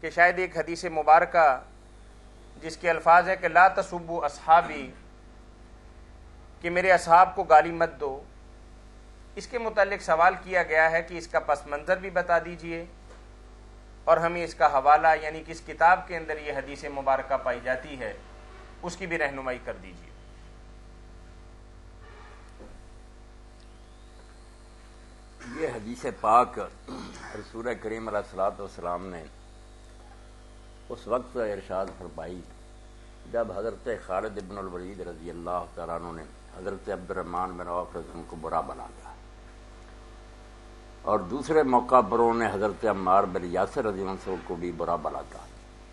کہ شاید ایک حدیث مبارکہ جس کے الفاظ ہے کہ لا تسبوا اصحابی، کہ میرے اصحاب کو گالی مت دو، اس کے متعلق سوال کیا گیا ہے کہ اس کا پس منظر بھی بتا دیجئے اور ہمیں اس کا حوالہ یعنی کس کتاب کے اندر یہ حدیث مبارکہ پائی جاتی ہے اس کی بھی رہنمائی کر دیجئے۔ یہ حدیث پاک رسول کریم علیہ الصلوۃ والسلام نے اس وقت ارشاد فرمائی جب حضرت خالد بن الولید رضی اللہ تعالیٰ عنہ نے حضرت عبد الرحمن بن عوف رضی اللہ عنہ کو برا بنا دیا، اور دوسرے موقع پر انہوں نے حضرت عمار بن یاسر رضی اللہ عنہ کو بھی برا بنا دیا۔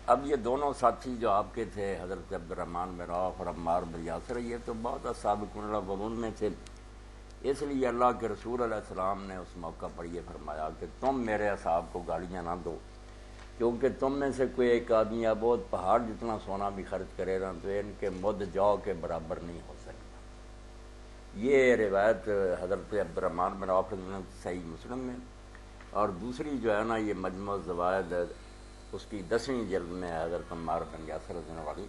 اب یہ دونوں ساتھی جو آپ کے تھے حضرت عبد الرحمن بن عوف اور عمار بن یاسر، یہ تو بہت سابقون الاولون میں تھے، اس لیے اللہ کے رسول علیہ السلام نے اس موقع پر یہ فرمایا کہ تم میرے اصحاب کو گالیاں نہ دو، کیونکہ تم میں سے کوئی ایک آدمی یا بہت پہاڑ جتنا سونا بھی خرچ کرے نا تو ان کے مد جو کے برابر نہیں ہو سکتا۔ یہ روایت حضرت عبد الرحمن بن عوف صحیح مسلم میں، اور دوسری جو ہے نا یہ مجموع الزوائد اس کی 10ویں جلد میں ہے حضرت عمار بن یاسر رضی اللہ عنہ۔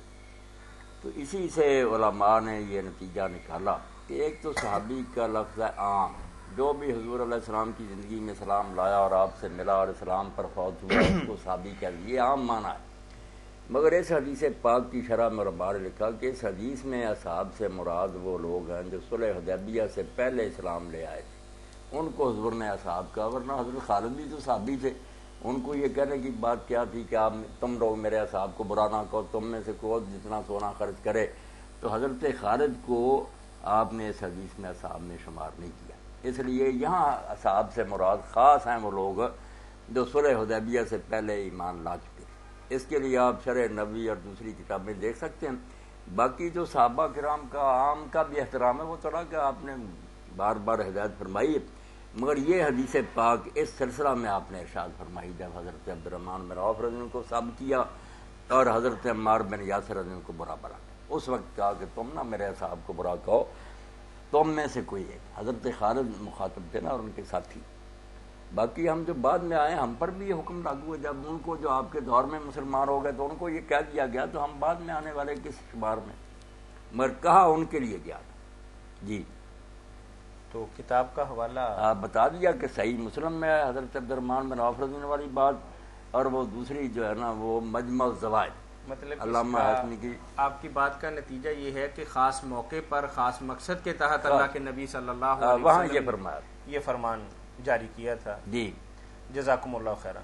تو اسی سے علماء نے یہ نتیجہ نکالا کہ ایک تو صحابی کا لفظ ہے عام، جو بھی حضور علیہ السلام کی زندگی میں سلام لایا اور آپ سے ملا اور اسلام پر فوت ہوا اس کو صحابی کہہ دیا، یہ عام معنی ہے۔ مگر اس حدیث پاک کی شرح میں علماء نے لکھا کہ اس حدیث میں اصحاب سے مراد وہ لوگ ہیں جو صلح حدیبیہ سے پہلے اسلام لے آئے تھے، ان کو حضور نے اصحاب کہا، ورنہ حضرت خالد بھی تو صحابی تھے، ان کو یہ کہنے کی بات کیا تھی کہ آپ تم لوگ میرے اصحاب کو برا نہ کہو، تم میں سے کوئی جتنا سونا خرچ کرے۔ تو حضرت خالد کو آپ نے اس حدیث میں اصحاب میں شمار نہیں کیا، اس لیے یہاں اصحاب سے مراد خاص ہیں وہ لوگ جو صلح حدیبیہ سے پہلے ایمان لا چکے تھے۔ اس کے لیے آپ شرح نبوی اور دوسری کتابیں دیکھ سکتے ہیں۔ باقی جو صحابہ کرام کا عام کا بھی احترام ہے، وہ تھوڑا کہ آپ نے بار بار ہدایت فرمائی ہے، مگر یہ حدیث پاک اس سلسلہ میں آپ نے ارشاد فرمائی جب حضرت عبد الرحمن بن عوف رضی اللہ عنہ کو ثابت کیا اور حضرت عمار بن یاسر رضی اللہ عنہ کو برا بنا، اس وقت کہا کہ تم نہ میرے اصحاب کو برا کہو، تم میں سے کوئی ایک۔ حضرت خالد مخاطب تھے نا اور ان کے ساتھی۔ باقی ہم جو بعد میں آئے ہم پر بھی یہ حکم لاگو ہے، جب ان کو جو آپ کے دور میں مسلمان ہو گئے تو ان کو یہ کہہ دیا گیا، تو ہم بعد میں آنے والے کس شمار میں، مگر کہا ان کے لیے گیا تھا۔ جی تو کتاب کا حوالہ آپ بتا دیا کہ صحیح مسلم میں ہے حضرت عبد الرحمن بن عوف رضی اللہ عنہ والی بات، اور وہ دوسری جو ہے نا وہ مجمع الزوائد مطلب علامہ حسنی کی۔ آپ کی بات کا نتیجہ یہ ہے کہ خاص موقع پر خاص مقصد کے تحت اللہ کے نبی صلی اللہ علیہ وہاں وسلم یہ فرمایا، یہ فرمان جاری کیا تھا۔ جی جزاکم اللہ خیرا۔